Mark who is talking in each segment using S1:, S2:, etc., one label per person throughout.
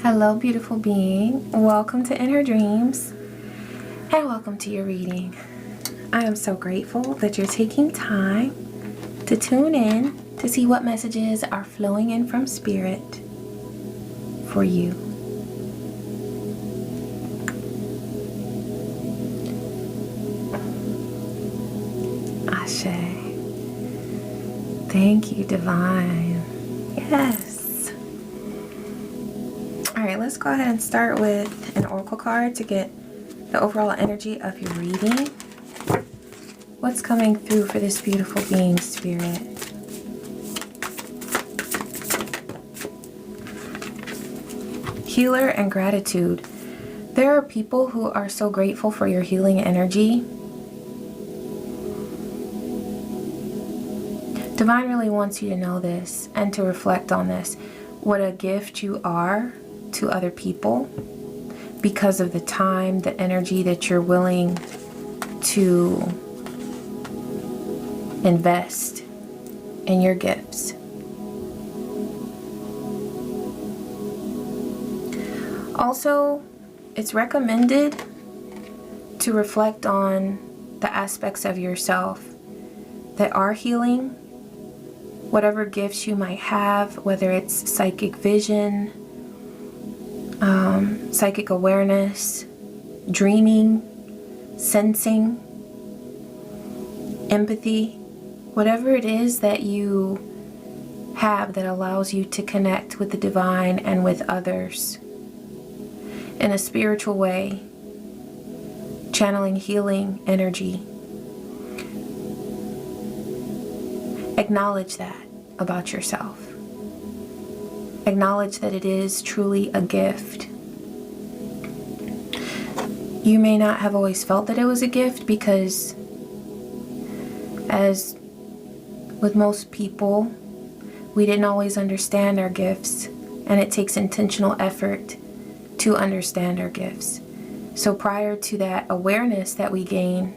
S1: Hello, beautiful being. Welcome to In Her Dreams, and welcome to your reading. I am so grateful that you're taking time to tune in to see what messages are flowing in from Spirit for you. Ashe. Thank you, Divine. Yes. Alright, let's go ahead and start with an oracle card to get the overall energy of your reading. What's coming through for this beautiful being, Spirit? Healer and gratitude. There are people who are so grateful for your healing energy. Divine really wants you to know this and to reflect on this. What a gift you are to other people because of the time, the energy that you're willing to invest in your gifts. Also, it's recommended to reflect on the aspects of yourself that are healing, whatever gifts you might have, whether it's psychic vision, psychic awareness, dreaming, sensing, empathy, whatever it is that you have that allows you to connect with the divine and with others in a spiritual way, channeling healing energy. Acknowledge that about yourself. Acknowledge that it is truly a gift. You may not have always felt that it was a gift because, as with most people, we didn't always understand our gifts, and it takes intentional effort to understand our gifts. So prior to that awareness that we gain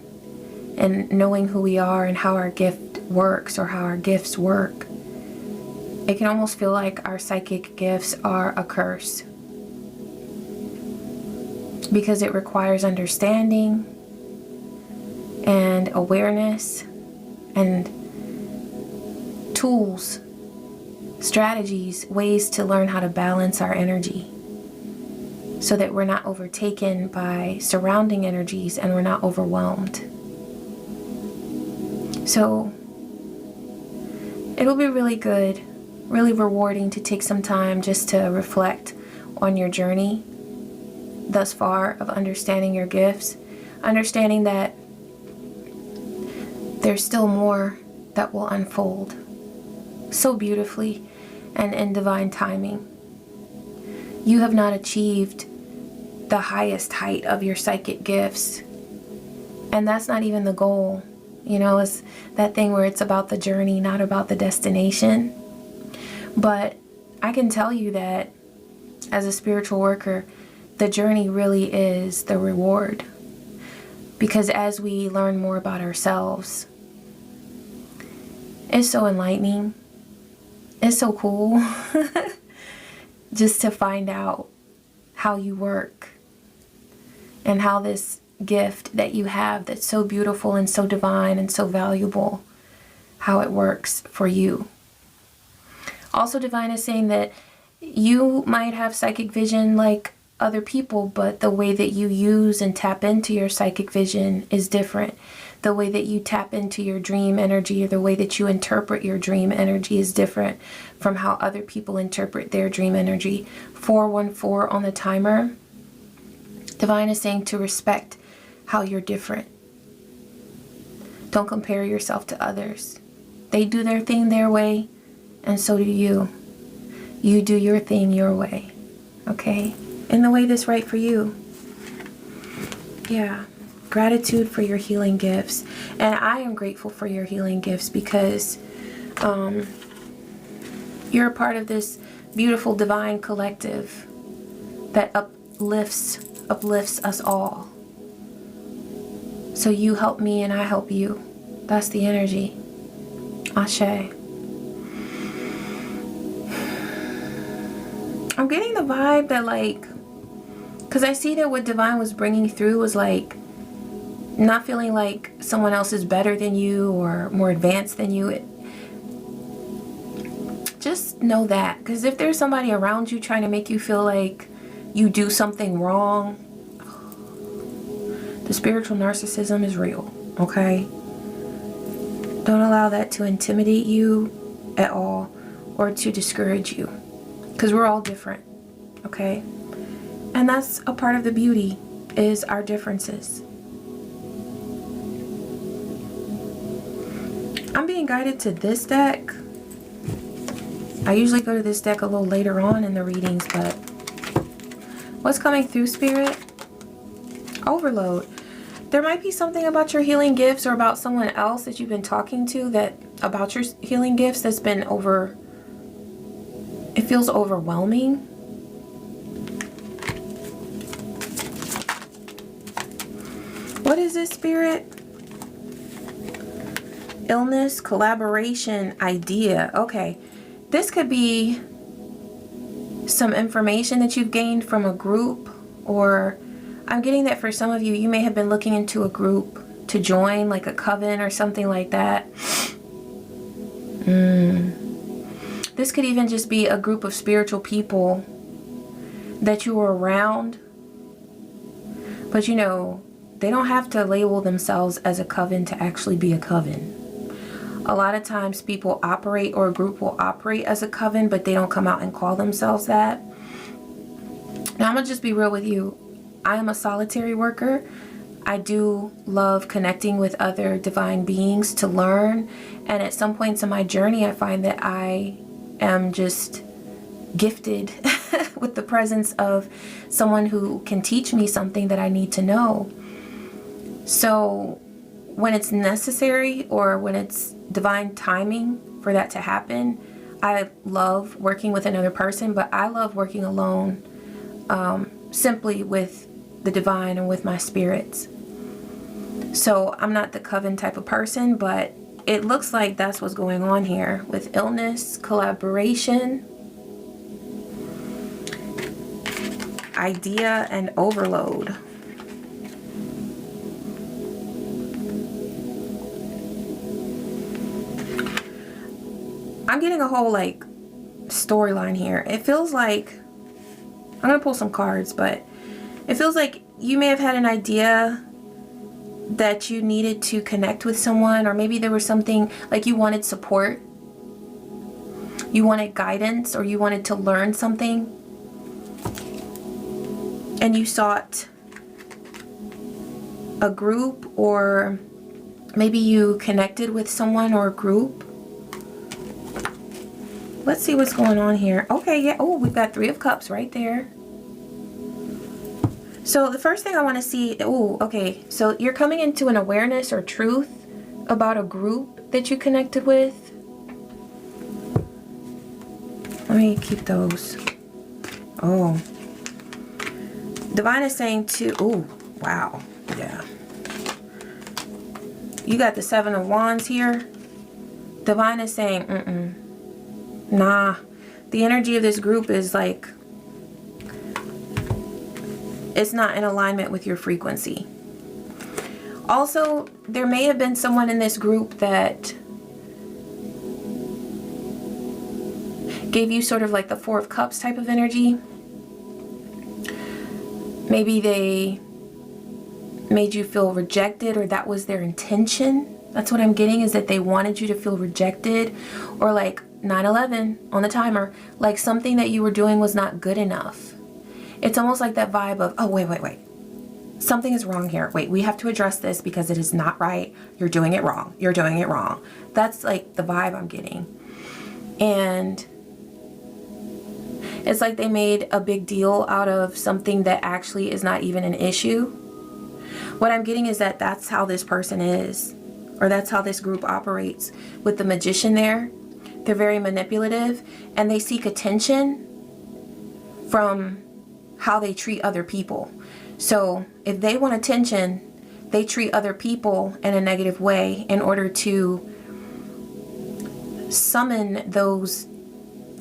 S1: and knowing who we are and how our gift works or how our gifts work, it can almost feel like our psychic gifts are a curse because it requires understanding and awareness and tools, strategies, ways to learn how to balance our energy so that we're not overtaken by surrounding energies and we're not overwhelmed. So it'll be really good, really rewarding to take some time just to reflect on your journey thus far of understanding your gifts, understanding that there's still more that will unfold so beautifully and in divine timing. You have not achieved the highest height of your psychic gifts, and that's not even the goal. You know, it's that thing where it's about the journey, not about the destination. But I can tell you that as a spiritual worker, the journey really is the reward. Because as we learn more about ourselves, it's so enlightening. It's so cool just to find out how you work and how this gift that you have that's so beautiful and so divine and so valuable, how it works for you. Also, divine is saying that you might have psychic vision like other people, but the way that you use and tap into your psychic vision is different. The way that you tap into your dream energy or the way that you interpret your dream energy is different from how other people interpret their dream energy. 414 on the timer. Divine is saying to respect how you're different. Don't compare yourself to others. They do their thing their way, and so do you. You do your thing your way, okay? In the way that's right for you. Yeah. Gratitude for your healing gifts. And I am grateful for your healing gifts because you're a part of this beautiful divine collective that uplifts us all. So you help me and I help you. That's the energy. Ashe. I'm getting the vibe that, like, because I see that what Divine was bringing through was like not feeling like someone else is better than you or more advanced than you. Just know that, because if there's somebody around you trying to make you feel like you do something wrong, the spiritual narcissism is real, okay? Don't allow that to intimidate you at all or to discourage you, because we're all different, okay? And that's a part of the beauty, is our differences. I'm being guided to this deck. I usually go to this deck a little later on in the readings, but what's coming through, Spirit? Overload. There might be something about your healing gifts or about someone else that you've been talking to that about your healing gifts that's been it feels overwhelming. What is this, Spirit? Illness, collaboration, idea. Okay. This could be some information that you've gained from a group, or I'm getting that for some of you, you may have been looking into a group to join, like a coven or something like that. This could even just be a group of spiritual people that you were around. But you know, they don't have to label themselves as a coven to actually be a coven. A lot of times people operate, or a group will operate as a coven, but they don't come out and call themselves that. Now, I'm going to just be real with you. I am a solitary worker. I do love connecting with other divine beings to learn. And at some points in my journey, I find that I am just gifted with the presence of someone who can teach me something that I need to know. So when it's necessary, or when it's divine timing for that to happen, I love working with another person, but I love working alone, simply with the divine and with my spirits. So I'm not the coven type of person, but it looks like that's what's going on here with illness, collaboration, idea, and overload. I'm getting a whole like storyline here. It feels like, I'm gonna pull some cards, but it feels like you may have had an idea that you needed to connect with someone, or maybe there was something like you wanted support, you wanted guidance, or you wanted to learn something, and you sought a group, or maybe you connected with someone or a group. Let's see what's going on here. Okay, yeah. Oh, we've got Three of Cups right there. So the first thing I want to see, oh, okay. So you're coming into an awareness or truth about a group that you connected with. Let me keep those. Oh. Divine is saying to, oh, wow. Yeah. You got the Seven of Wands here. Divine is saying, nah, the energy of this group is like, it's not in alignment with your frequency. Also, there may have been someone in this group that gave you sort of like the Four of Cups type of energy. Maybe they made you feel rejected, or that was their intention. That's what I'm getting, is that they wanted you to feel rejected, or like 9/11 on the timer, like something that you were doing was not good enough. It's almost like that vibe of, oh, wait. Something is wrong here. Wait, we have to address this because it is not right. You're doing it wrong. You're doing it wrong. That's like the vibe I'm getting. And it's like they made a big deal out of something that actually is not even an issue. What I'm getting is that that's how this person is, or that's how this group operates. With the Magician there, they're very manipulative, and they seek attention from how they treat other people. So if they want attention, they treat other people in a negative way in order to summon those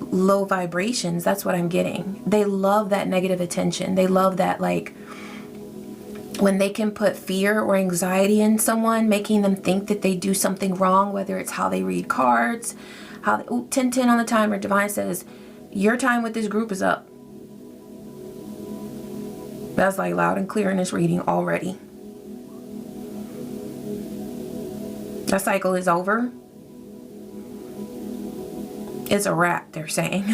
S1: low vibrations. That's what I'm getting. They love that negative attention. They love that, like, when they can put fear or anxiety in someone, making them think that they do something wrong, whether it's how they read cards, how they, 10-10 on the timer. Divine says, your time with this group is up. That's like loud and clear in this reading already. That cycle is over. It's a wrap, they're saying.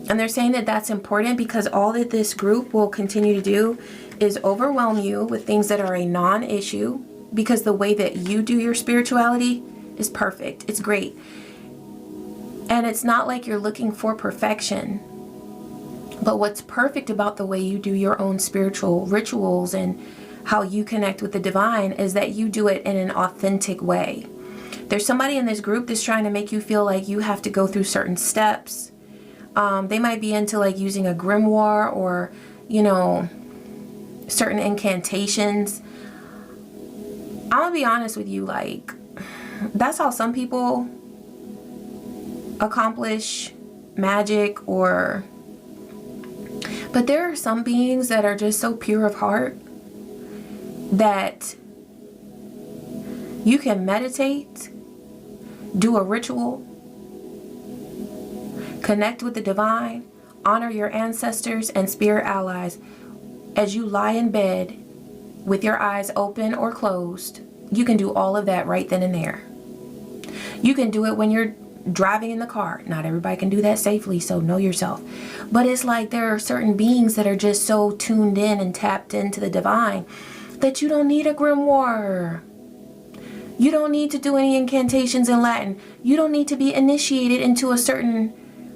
S1: And they're saying that that's important because all that this group will continue to do is overwhelm you with things that are a non-issue, because the way that you do your spirituality is perfect. It's great. And it's not like you're looking for perfection. But what's perfect about the way you do your own spiritual rituals and how you connect with the divine is that you do it in an authentic way. There's somebody in this group that's trying to make you feel like you have to go through certain steps. They might be into like using a grimoire or, you know, certain incantations. I'm gonna be honest with you, like, that's how some people accomplish magic, or but there are some beings that are just so pure of heart that you can meditate, do a ritual, connect with the divine, honor your ancestors and spirit allies as you lie in bed with your eyes open or closed. You can do all of that right then and there. You can do it when you're driving in the car. Not everybody can do that safely, so know yourself. But it's like there are certain beings that are just so tuned in and tapped into the divine that you don't need a grimoire. You don't need to do any incantations in Latin. You don't need to be initiated into a certain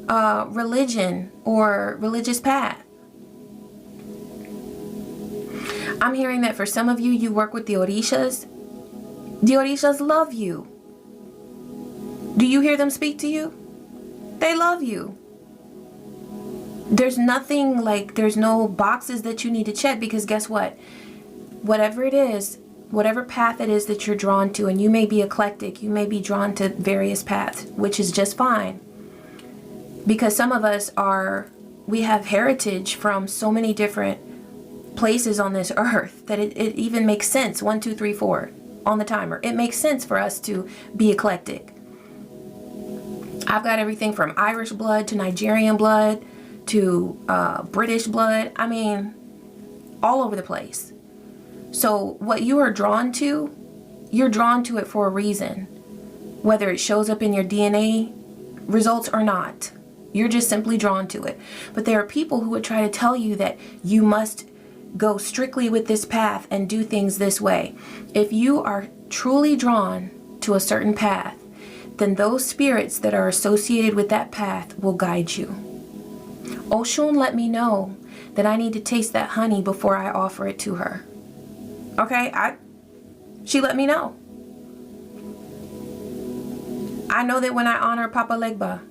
S1: religion or religious path. I'm hearing that for some of you, you work with the Orishas. The Orishas love you. Do you hear them speak to you? They love you. There's nothing like, there's no boxes that you need to check, because guess what? Whatever it is, whatever path it is that you're drawn to, and you may be eclectic, you may be drawn to various paths, which is just fine. Because some of us we have heritage from so many different places on this earth that it even makes sense. 1, 2, 3, 4 on the timer. It makes sense for us to be eclectic. I've got everything from Irish blood to Nigerian blood to British blood. I mean, all over the place. So what you are drawn to, you're drawn to it for a reason. Whether it shows up in your DNA results or not. You're just simply drawn to it. But there are people who would try to tell you that you must go strictly with this path and do things this way. If you are truly drawn to a certain path, then those spirits that are associated with that path will guide you. Oshun let me know that I need to taste that honey before I offer it to her. Okay, she let me know. I know that when I honor Papa Legba,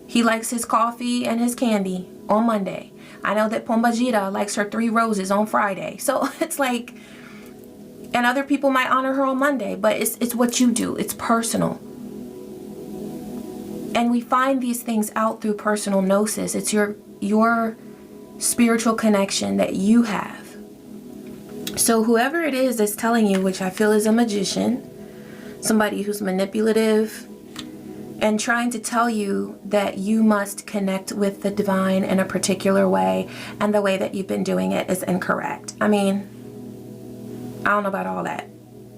S1: he likes his coffee and his candy on Monday. I know that Pombajita likes her 3 roses on Friday. So it's like, and other people might honor her on Monday, but it's what you do. It's personal. And we find these things out through personal gnosis. It's your spiritual connection that you have. So whoever it is that's telling you, which I feel is a magician, somebody who's manipulative, and trying to tell you that you must connect with the divine in a particular way, and the way that you've been doing it is incorrect. I mean, I don't know about all that.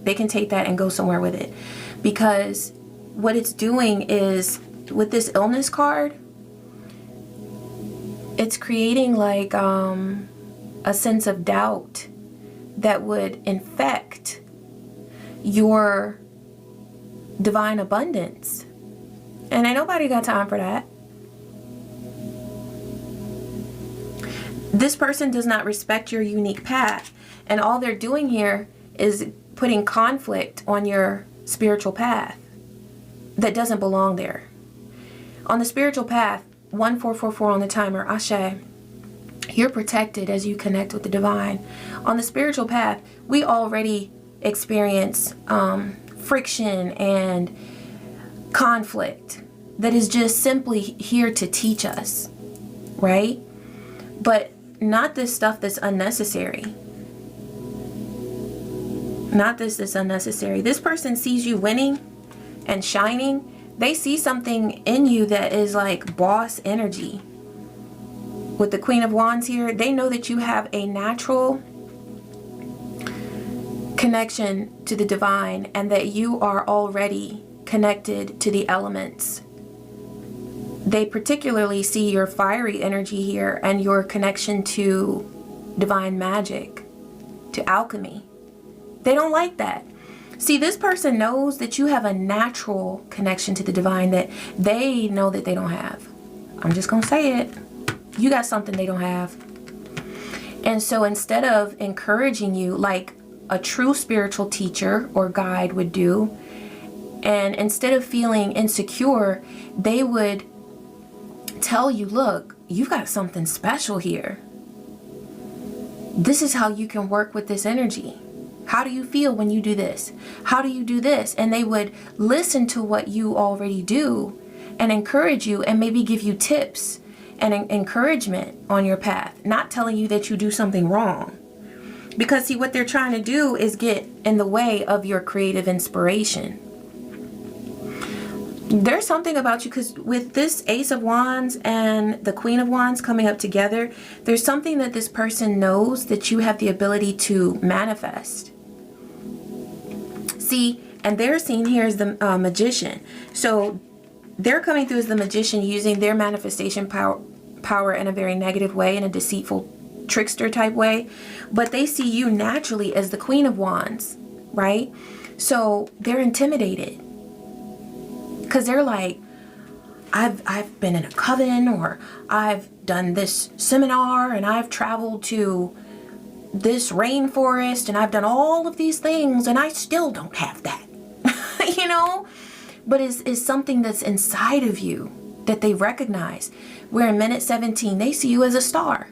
S1: They can take that and go somewhere with it. Because what it's doing is, with this illness card, it's creating like a sense of doubt that would infect your divine abundance. And ain't nobody got time for that. This person does not respect your unique path. And all they're doing here is putting conflict on your spiritual path that doesn't belong there. On the spiritual path, 1444 on the timer, Ashe, you're protected as you connect with the divine. On the spiritual path, we already experience friction and conflict. that is just simply here to teach us, right? But not this stuff that's unnecessary. Not this that's unnecessary. This person sees you winning and shining. They see something in you that is like boss energy. With the Queen of Wands here, they know that you have a natural connection to the divine and that you are already connected to the elements. They particularly see your fiery energy here and your connection to divine magic, to alchemy. They don't like that. See, this person knows that you have a natural connection to the divine that they know that they don't have. I'm just gonna say it. You got something they don't have. And so instead of encouraging you like a true spiritual teacher or guide would do, and instead of feeling insecure, they would tell you, look, you've got something special here. This is how you can work with this energy. How do you feel when you do this? How do you do this? And they would listen to what you already do and encourage you and maybe give you tips and encouragement on your path, not telling you that you do something wrong. Because see, what they're trying to do is get in the way of your creative inspiration. There's something about you, because with this Ace of Wands and the Queen of Wands coming up together, there's something that this person knows that you have the ability to manifest. See, and they're seen here as the magician. So they're coming through as the magician using their manifestation power in a very negative way, in a deceitful trickster type way. But they see you naturally as the Queen of Wands, right? So they're intimidated. Because they're like, I've been in a coven, or I've done this seminar, and I've traveled to this rainforest, and I've done all of these things, and I still don't have that. You know? But it's something that's inside of you that they recognize. Where in minute 17, they see you as a star.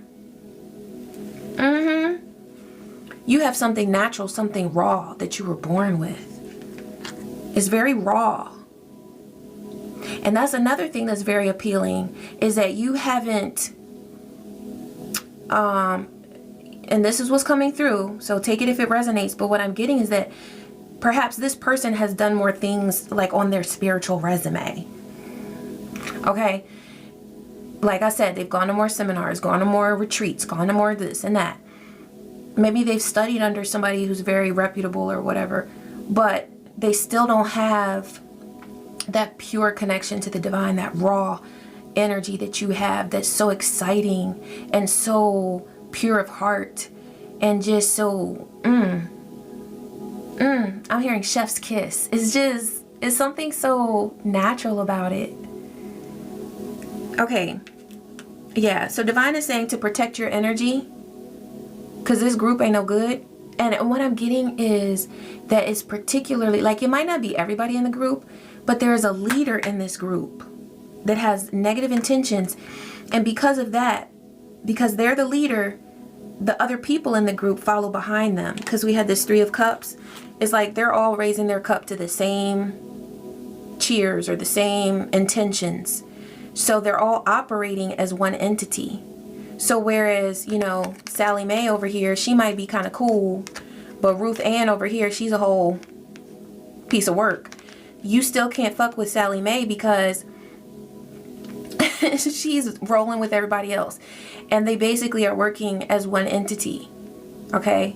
S1: You have something natural, something raw that you were born with. It's very raw. And that's another thing that's very appealing, is that you haven't, and this is what's coming through, so take it if it resonates, but what I'm getting is that perhaps this person has done more things like on their spiritual resume. Okay? Like I said, they've gone to more seminars, gone to more retreats, gone to more this and that. Maybe they've studied under somebody who's very reputable or whatever, but they still don't have that pure connection to the divine, that raw energy that you have that's so exciting and so pure of heart and just so I'm hearing chef's kiss. It's something so natural about it. Okay, yeah, so divine is saying to protect your energy, because this group ain't no good. And what I'm getting is that it's particularly, like, it might not be everybody in the group, but there is a leader in this group that has negative intentions. And because of that, because they're the leader, the other people in the group follow behind them. Because we had this Three of Cups. It's like they're all raising their cup to the same cheers or the same intentions. So they're all operating as one entity. So whereas, you know, Sally Mae over here, she might be kind of cool, but Ruth Ann over here, she's a whole piece of work. You still can't fuck with Sally Mae because she's rolling with everybody else. And they basically are working as one entity. Okay?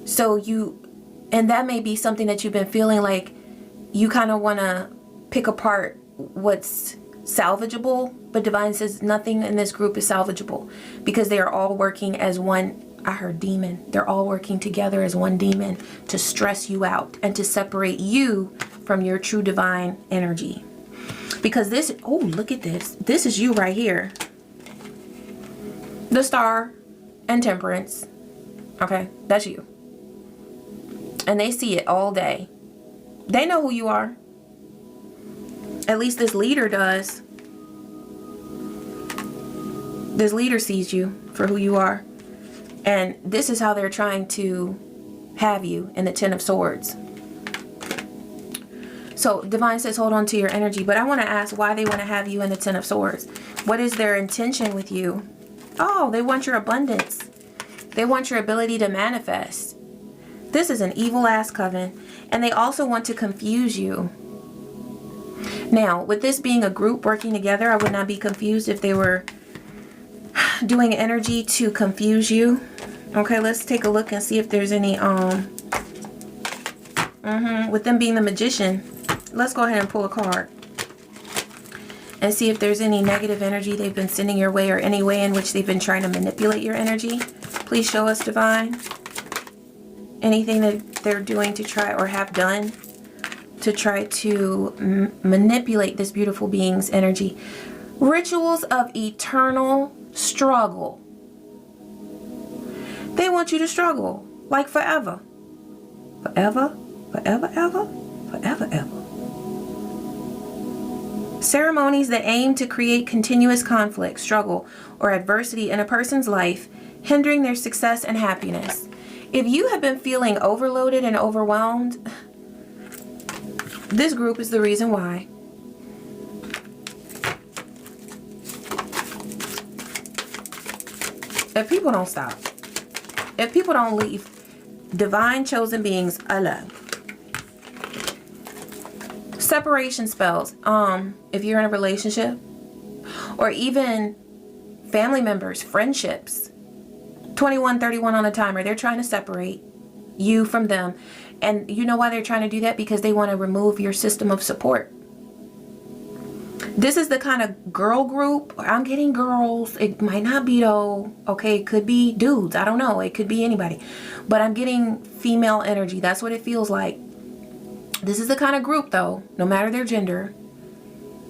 S1: So and that may be something that you've been feeling like you kind of want to pick apart what's salvageable, but divine says nothing in this group is salvageable because they are all working as one. I heard demon. They're all working together as one demon to stress you out and to separate you from your true divine energy. Because this, oh, look at this. This is you right here. The Star and Temperance. Okay, that's you. And they see it all day. They know who you are. At least this leader does. This leader sees you for who you are. And this is how they're trying to have you in the Ten of Swords. So Divine says hold on to your energy, but I want to ask why they want to have you in the Ten of Swords. What is their intention with you? Oh, they want your abundance. They want your ability to manifest. This is an evil ass coven. And they also want to confuse you. Now, with this being a group working together, I would not be confused if they were doing energy to confuse you. Okay, let's take a look and see if there's any, with them being the Magician, let's go ahead and pull a card and see if there's any negative energy they've been sending your way or any way in which they've been trying to manipulate your energy. Please show us, Divine. Anything that they're doing to try or have done to try to manipulate this beautiful being's energy. Rituals of eternal struggle. They want you to struggle like forever. Forever, forever, ever, forever, ever. Ceremonies that aim to create continuous conflict, struggle, or adversity in a person's life, hindering their success and happiness. If you have been feeling overloaded and overwhelmed, this group is the reason why. If people don't stop, if people don't leave divine chosen beings alone. Separation spells, if you're in a relationship, or even family members, friendships. 2131 on the timer. They're trying to separate you from them. And you know why they're trying to do that? Because they want to remove your system of support. This is the kind of girl group. I'm getting girls. It might not be though. Okay, it could be dudes. I don't know. It could be anybody. But I'm getting female energy. That's what it feels like. This is the kind of group though, no matter their gender,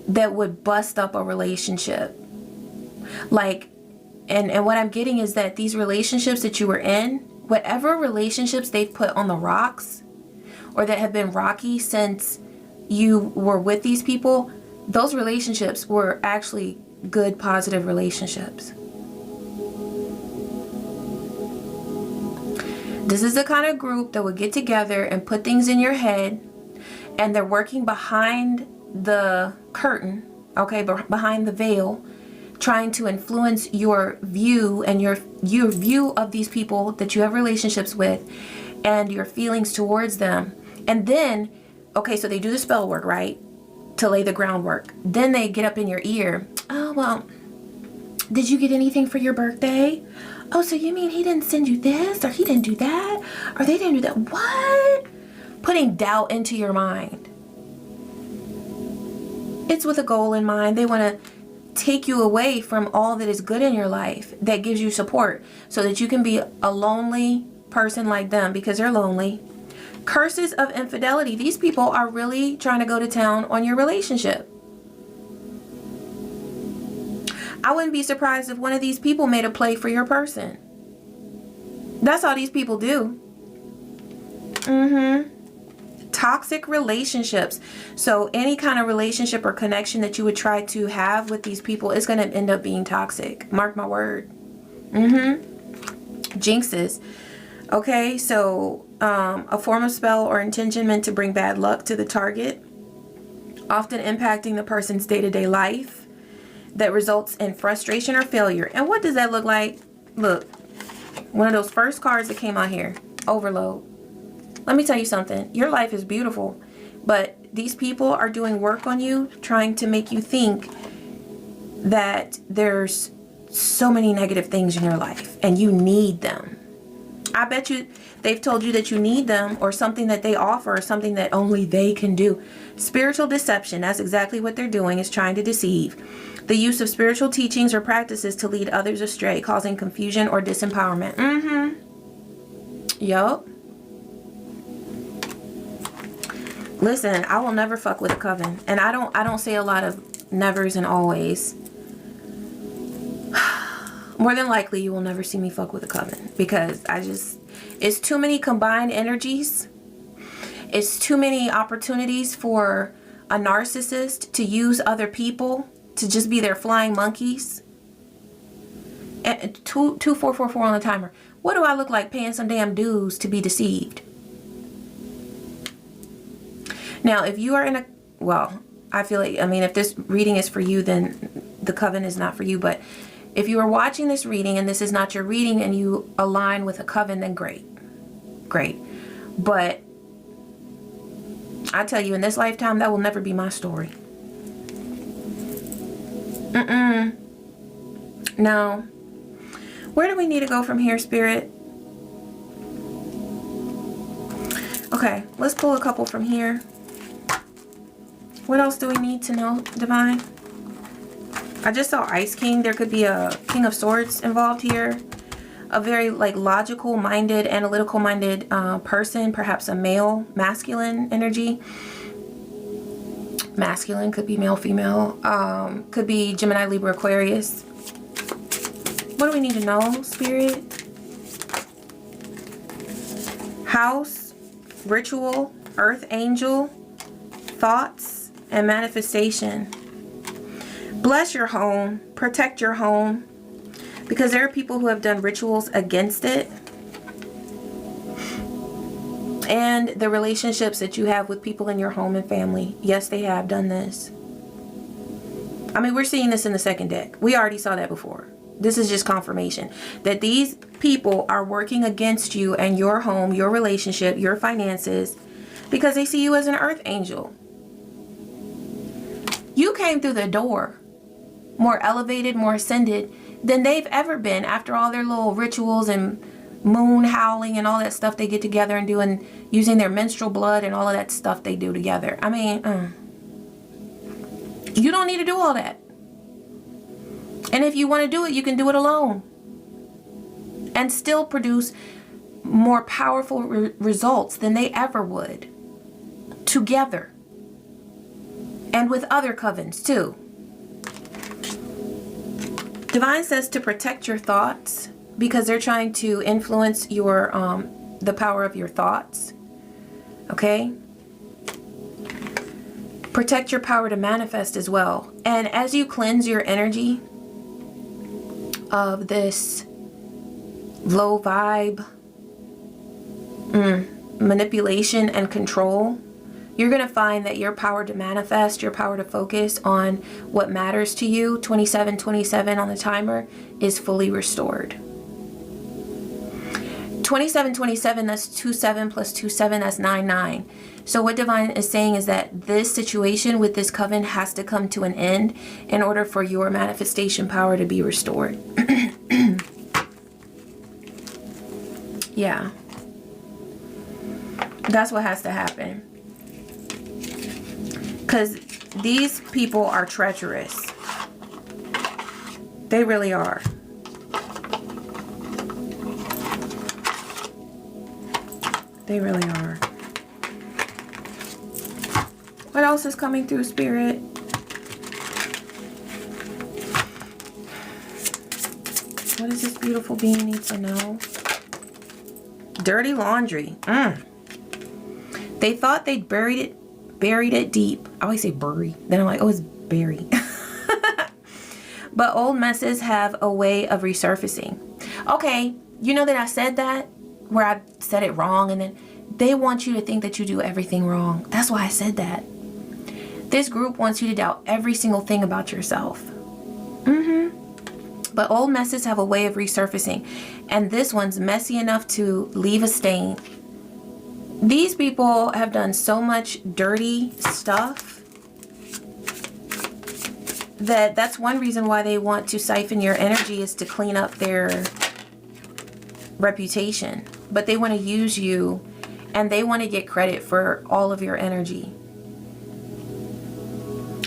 S1: that would bust up a relationship. Like, and what I'm getting is that these relationships that you were in, whatever relationships they've put on the rocks or that have been rocky since you were with these people, those relationships were actually good, positive relationships. This is the kind of group that would get together and put things in your head, and they're working behind the curtain, okay, behind the veil, trying to influence your view and your view of these people that you have relationships with and your feelings towards them. And then, okay, so they do the spell work, right? To lay the groundwork. Then they get up in your ear. Oh, well, did you get anything for your birthday? Oh, so you mean he didn't send you this, or he didn't do that, or they didn't do that? What? Putting doubt into your mind. It's with a goal in mind. They want to take you away from all that is good in your life that gives you support so that you can be a lonely person like them because they're lonely. Curses of infidelity. These people are really trying to go to town on your relationship. I wouldn't be surprised if one of these people made a play for your person. That's all these people do. Toxic relationships. So any kind of relationship or connection that you would try to have with these people is going to end up being toxic. Mark my word. Jinxes. Okay, so a form of spell or intention meant to bring bad luck to the target, often impacting the person's day-to-day life, that results in frustration or failure. And what does that look like? Look, one of those first cards that came out here, overload. Let me tell you something. Your life is beautiful, but these people are doing work on you, trying to make you think that there's so many negative things in your life and you need them. I bet you they've told you that you need them, or something that they offer, or something that only they can do. Spiritual deception. That's exactly what they're doing, is trying to deceive. The use of spiritual teachings or practices to lead others astray, causing confusion or disempowerment. Yup. Listen, I will never fuck with a coven. And I don't say a lot of nevers and always. More than likely, you will never see me fuck with a coven. Because it's too many combined energies. It's too many opportunities for a narcissist to use other people to just be their flying monkeys. And 2444 on the timer. What do I look like paying some damn dues to be deceived? Now, if you are in a, well, I feel like, I mean, if this reading is for you, then the coven is not for you. But if you are watching this reading and this is not your reading and you align with a coven, then great. Great. But I tell you, in this lifetime, that will never be my story. No. Where do we need to go from here, Spirit? Okay, let's pull a couple from here. What else do we need to know, Divine? I just saw Ice King. There could be a King of Swords involved here. A very like logical minded, analytical minded person, perhaps a male, masculine energy. Masculine, could be male, female, could be Gemini, Libra, Aquarius. What do we need to know, Spirit? House, ritual, earth angel, thoughts, and manifestation. Bless your home, protect your home, because there are people who have done rituals against it. And the relationships that you have with people in your home and family. Yes, they have done this. I mean, we're seeing this in the second deck. We already saw that before. This is just confirmation that these people are working against you and your home, your relationship, your finances, because they see you as an earth angel. You came through the door more elevated, more ascended than they've ever been after all their little rituals and moon howling and all that stuff they get together and doing, using their menstrual blood and all of that stuff they do together. I mean, you don't need to do all that. And if you want to do it, you can do it alone and still produce more powerful results than they ever would together, and with other covens too. Divine says to protect your thoughts, because they're trying to influence your the power of your thoughts. Okay? Protect your power to manifest as well. And as you cleanse your energy of this low vibe, manipulation and control, you're going to find that your power to manifest, your power to focus on what matters to you, 2727 on the timer, is fully restored. 2727, that's 27 plus 27, that's 99. So what Divine is saying is that this situation with this coven has to come to an end in order for your manifestation power to be restored. Yeah. That's what has to happen. Because these people are treacherous. They really are. They really are. What else is coming through, Spirit? What does this beautiful being need to know? Dirty laundry. They thought they'd buried it deep. I always say bury. Then I'm like, oh, it's bury. But old messes have a way of resurfacing. Okay, you know that I said that, where I said it wrong, and then they want you to think that you do everything wrong. That's why I said that. This group wants you to doubt every single thing about yourself. But old messes have a way of resurfacing, and this one's messy enough to leave a stain. These people have done so much dirty stuff that's one reason why they want to siphon your energy, is to clean up their reputation. But they want to use you, and they want to get credit for all of your energy.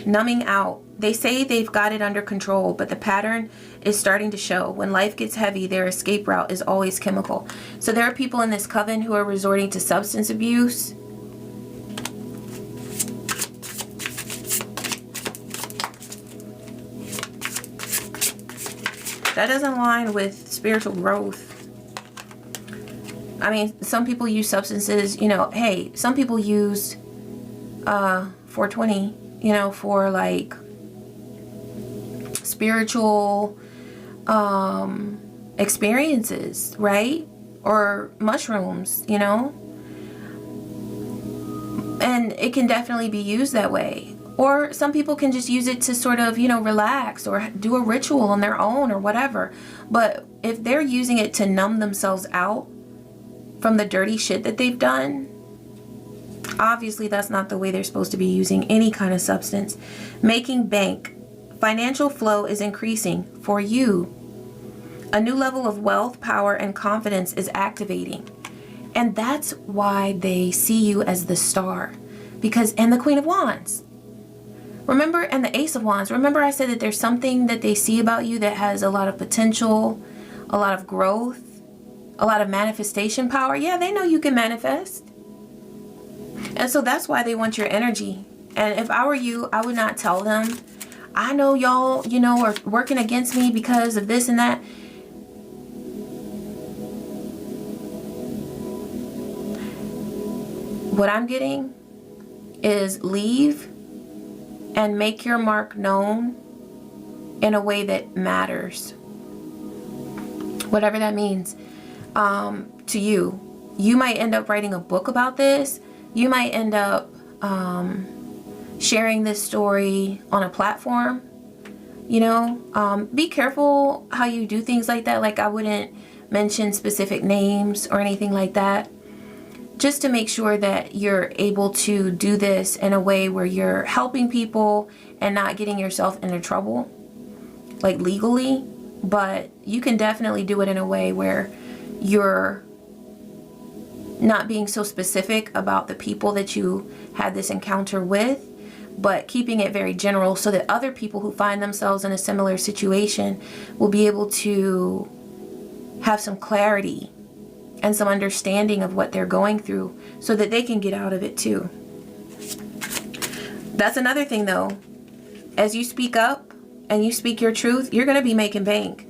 S1: Numbing out. They say they've got it under control, but the pattern is starting to show. When life gets heavy, their escape route is always chemical. So there are people in this coven who are resorting to substance abuse. That doesn't align with spiritual growth. I mean, some people use substances, you know, hey, some people use 420, you know, for like spiritual experiences, right? Or mushrooms, you know. And it can definitely be used that way. Or some people can just use it to sort of, you know, relax or do a ritual on their own or whatever. But if they're using it to numb themselves out from the dirty shit that they've done, obviously that's not the way they're supposed to be using any kind of substance. Making bank. Financial flow is increasing for you. A new level of wealth, power, and confidence is activating. And that's why they see you as the star. Because, and the Queen of Wands. Remember, and the Ace of Wands. Remember I said that there's something that they see about you that has a lot of potential, a lot of growth, a lot of manifestation power. Yeah, they know you can manifest. And so that's why they want your energy. And if I were you, I would not tell them, I know y'all, you know, are working against me because of this and that. What I'm getting is leave and make your mark known in a way that matters. Whatever that means to you. You might end up writing a book about this. You might end up sharing this story on a platform. You know, be careful how you do things like that. Like, I wouldn't mention specific names or anything like that. Just to make sure that you're able to do this in a way where you're helping people and not getting yourself into trouble, like legally. But you can definitely do it in a way where you're not being so specific about the people that you had this encounter with, but keeping it very general so that other people who find themselves in a similar situation will be able to have some clarity and some understanding of what they're going through so that they can get out of it too. That's another thing though. As you speak up and you speak your truth, you're going to be making bank.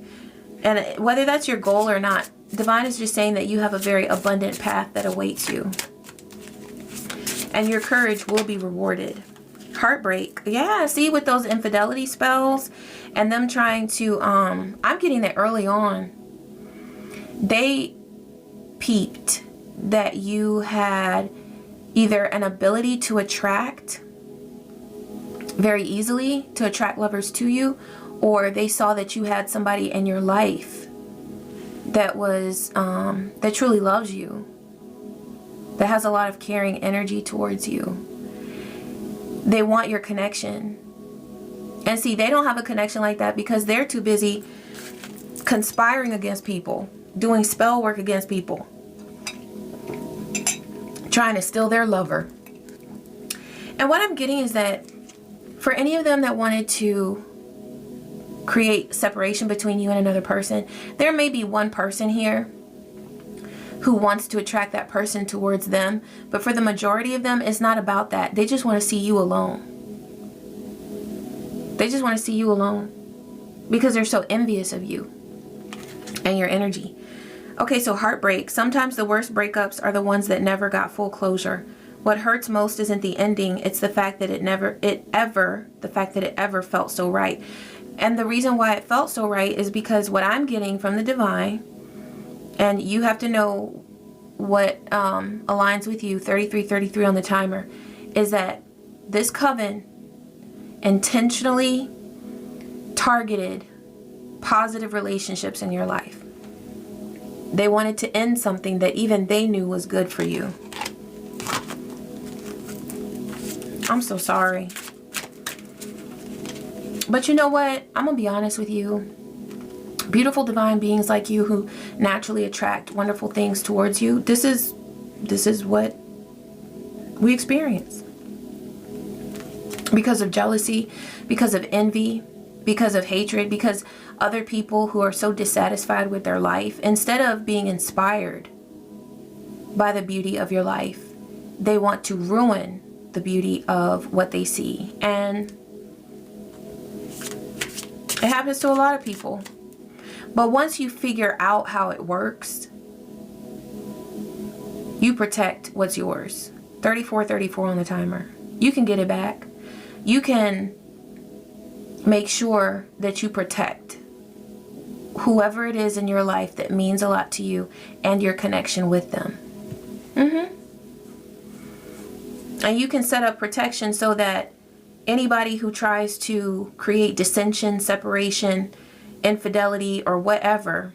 S1: And whether that's your goal or not, Divine is just saying that you have a very abundant path that awaits you. And your courage will be rewarded. Heartbreak. Yeah, see, with those infidelity spells and them trying to, I'm getting that early on. They peeped that you had either an ability to attract very easily, to attract lovers to you, or they saw that you had somebody in your life that was that truly loves you, that has a lot of caring energy towards you. They want your connection. And see, they don't have a connection like that because they're too busy conspiring against people, doing spell work against people, trying to steal their lover. And what I'm getting is that for any of them that wanted to create separation between you and another person, there may be one person here who wants to attract that person towards them, but for the majority of them, it's not about that. They just want to see you alone. They just want to see you alone because they're so envious of you and your energy. Okay, so heartbreak. Sometimes the worst breakups are the ones that never got full closure. What hurts most isn't the ending, it's the fact that it ever felt so right. And the reason why it felt so right is because what I'm getting from the divine, and you have to know what aligns with you, 3333 on the timer, is that this coven intentionally targeted positive relationships in your life. They wanted to end something that even they knew was good for you. I'm so sorry. But you know what? I'm going to be honest with you. Beautiful divine beings like you who naturally attract wonderful things towards you, this is what we experience. Because of jealousy, because of envy, because of hatred, because other people who are so dissatisfied with their life, instead of being inspired by the beauty of your life, they want to ruin the beauty of what they see. And it happens to a lot of people. But once you figure out how it works, you protect what's yours. 3434 on the timer. You can get it back. You can make sure that you protect whoever it is in your life that means a lot to you and your connection with them. And you can set up protection so that anybody who tries to create dissension, separation, infidelity, or whatever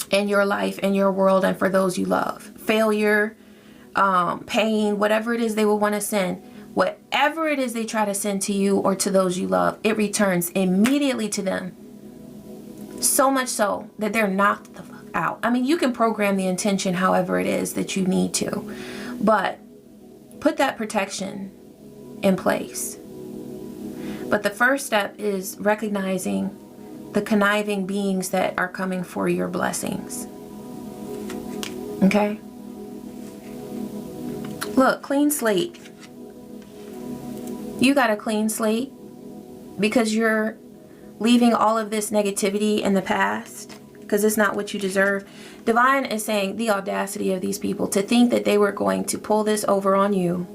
S1: in your life, in your world, and for those you love, failure, pain, whatever it is they will want to send, whatever it is they try to send to you or to those you love, it returns immediately to them. So much so that they're knocked the fuck out. I mean, you can program the intention however it is that you need to, but put that protection in place. But the first step is recognizing the conniving beings that are coming for your blessings. Okay? Look, clean slate. You got a clean slate because you're leaving all of this negativity in the past because it's not what you deserve. Divine is saying the audacity of these people to think that they were going to pull this over on you.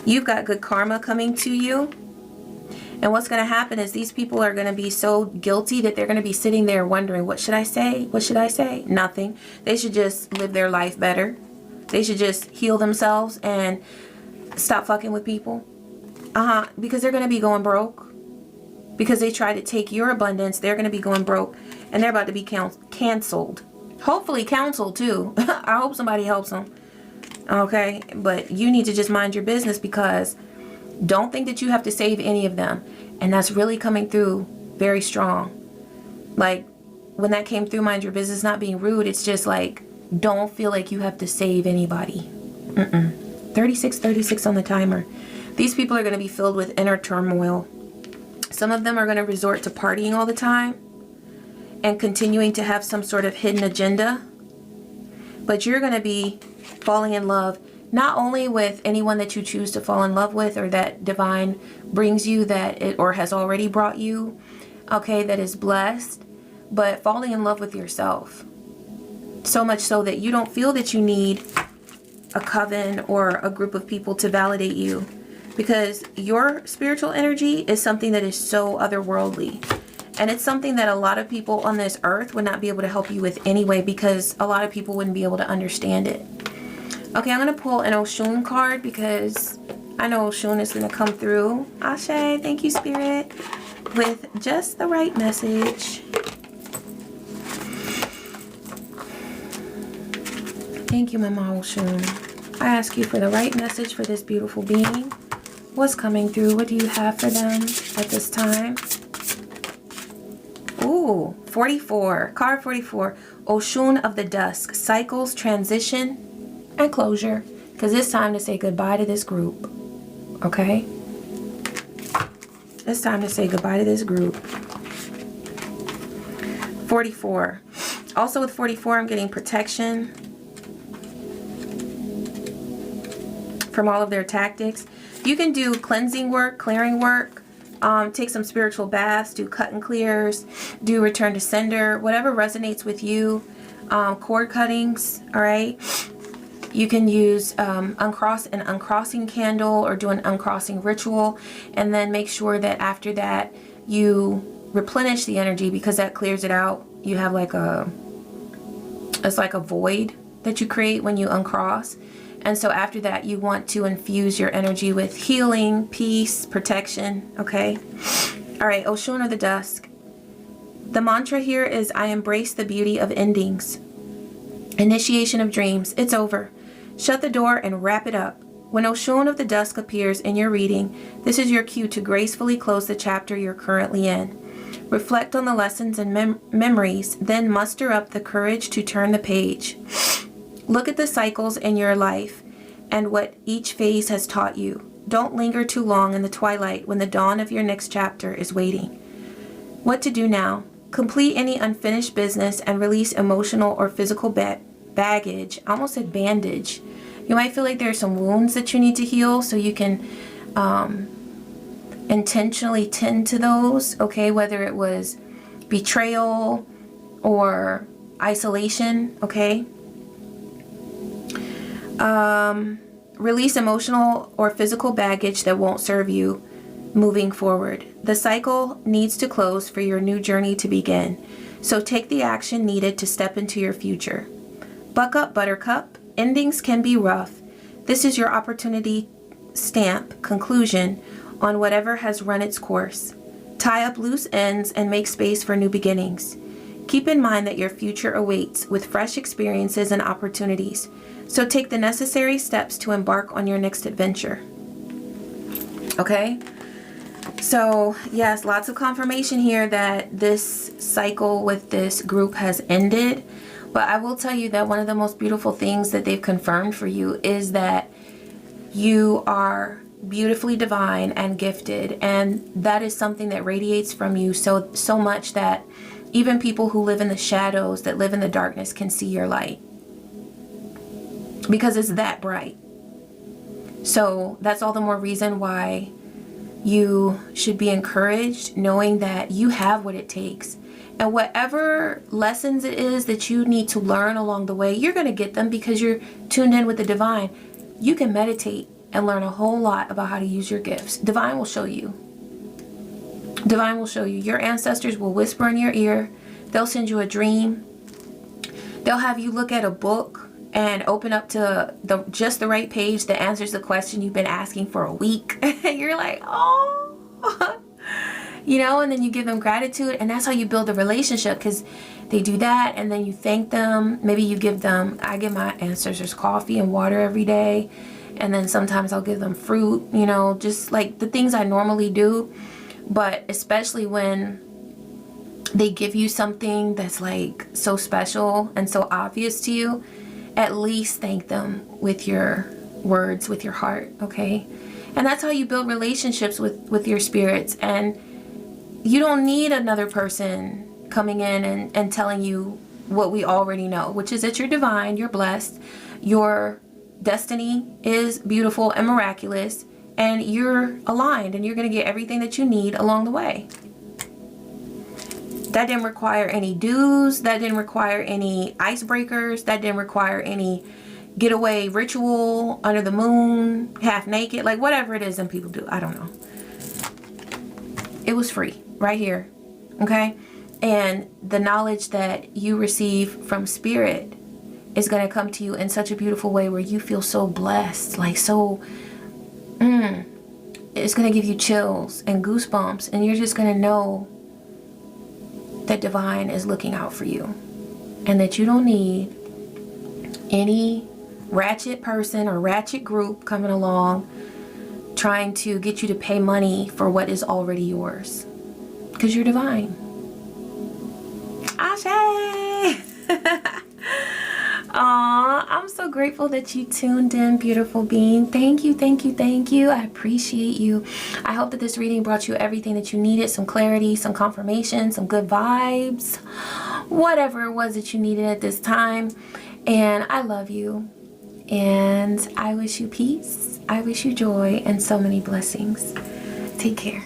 S1: You've got good karma coming to you. And what's going to happen is these people are going to be so guilty that they're going to be sitting there wondering, what should I say? What should I say? Nothing. They should just live their life better. They should just heal themselves and stop fucking with people. Because they're going to be going broke. Because they try to take your abundance, they're going to be going broke. And they're about to be canceled. Hopefully counseled too. I hope somebody helps them. Okay? But you need to just mind your business because don't think that you have to save any of them. And that's really coming through very strong. Like, when that came through, mind your business, not being rude, it's just like, don't feel like you have to save anybody. 36 on the timer. These people are going to be filled with inner turmoil. Some of them are going to resort to partying all the time and continuing to have some sort of hidden agenda. But you're going to be falling in love not only with anyone that you choose to fall in love with or that divine brings you or has already brought you, okay, that is blessed, but falling in love with yourself. So much so that you don't feel that you need a coven or a group of people to validate you, because your spiritual energy is something that is so otherworldly. And it's something that a lot of people on this earth would not be able to help you with anyway, because a lot of people wouldn't be able to understand it. Okay, I'm going to pull an Oshun card because I know Oshun is going to come through. Ashe, thank you, Spirit, with just the right message. Thank you, Mama Oshun. I ask you for the right message for this beautiful being. What's coming through? What do you have for them at this time? Ooh, 44. Card 44. Oshun of the Dusk. Cycles, transition, and closure, because it's time to say goodbye to this group. Okay? It's time to say goodbye to this group. 44. Also with 44, I'm getting protection from all of their tactics. You can do cleansing work, clearing work, take some spiritual baths, do cut and clears, do return to sender, whatever resonates with you. Cord cuttings, all right? You can use an uncrossing candle or do an uncrossing ritual, and then make sure that after that you replenish the energy, because that clears it out. You have it's like a void that you create when you uncross. And so after that, you want to infuse your energy with healing, peace, protection, okay? All right, Oshun of the Dusk. The mantra here is, I embrace the beauty of endings. Initiation of dreams. It's over. Shut the door and wrap it up. When Oshun of the Dusk appears in your reading, this is your cue to gracefully close the chapter you're currently in. Reflect on the lessons and memories, then muster up the courage to turn the page. Look at the cycles in your life and what each phase has taught you. Don't linger too long in the twilight when the dawn of your next chapter is waiting. What to do now? Complete any unfinished business and release emotional or physical baggage. I almost said bandage. You might feel like there's some wounds that you need to heal, so you can intentionally tend to those, okay? Whether it was betrayal or isolation, okay? Release emotional or physical baggage that won't serve you moving forward. The cycle needs to close for your new journey to begin. So take the action needed to step into your future. Buck up, Buttercup. Endings can be rough. This is your opportunity stamp conclusion on whatever has run its course. Tie up loose ends and make space for new beginnings. Keep in mind that your future awaits with fresh experiences and opportunities. So take the necessary steps to embark on your next adventure. Okay? So, yes, lots of confirmation here that this cycle with this group has ended. But I will tell you that one of the most beautiful things that they've confirmed for you is that you are beautifully divine and gifted, and that is something that radiates from you so much that even people who live in the shadows, that live in the darkness, can see your light because it's that bright. So that's all the more reason why you should be encouraged, knowing that you have what it takes, and whatever lessons it is that you need to learn along the way, you're going to get them because you're tuned in with the divine. You can meditate and learn a whole lot about how to use your gifts. Divine will show you. Divine will show you. Your ancestors will whisper in your ear. They'll send you a dream. They'll have you look at a book and open up to just the right page that answers the question you've been asking for a week. You're like, oh, you know, and then you give them gratitude, and that's how you build a relationship, because they do that, and then you thank them. Maybe you give them, I give my ancestors coffee and water every day. And then sometimes I'll give them fruit, you know, just like the things I normally do. But especially when they give you something that's like so special and so obvious to you, at least thank them with your words, with your heart, okay? And that's how you build relationships with your spirits. And you don't need another person coming in and telling you what we already know, which is that you're divine, you're blessed, your destiny is beautiful and miraculous, and you're aligned, and you're going to get everything that you need along the way. That didn't require any dues. That didn't require any icebreakers. That didn't require any getaway ritual under the moon, half naked, like whatever it is that people do. I don't know. It was free right here. Okay? And the knowledge that you receive from spirit is going to come to you in such a beautiful way where you feel so blessed, like so, it's going to give you chills and goosebumps, and you're just going to know that divine is looking out for you, and that you don't need any ratchet person or ratchet group coming along trying to get you to pay money for what is already yours, because you're divine. Ashe! Aw, I'm so grateful that you tuned in, beautiful being. Thank you, thank you, thank you. I appreciate you. I hope that this reading brought you everything that you needed, some clarity, some confirmation, some good vibes, whatever it was that you needed at this time. And I love you. And I wish you peace. I wish you joy and so many blessings. Take care.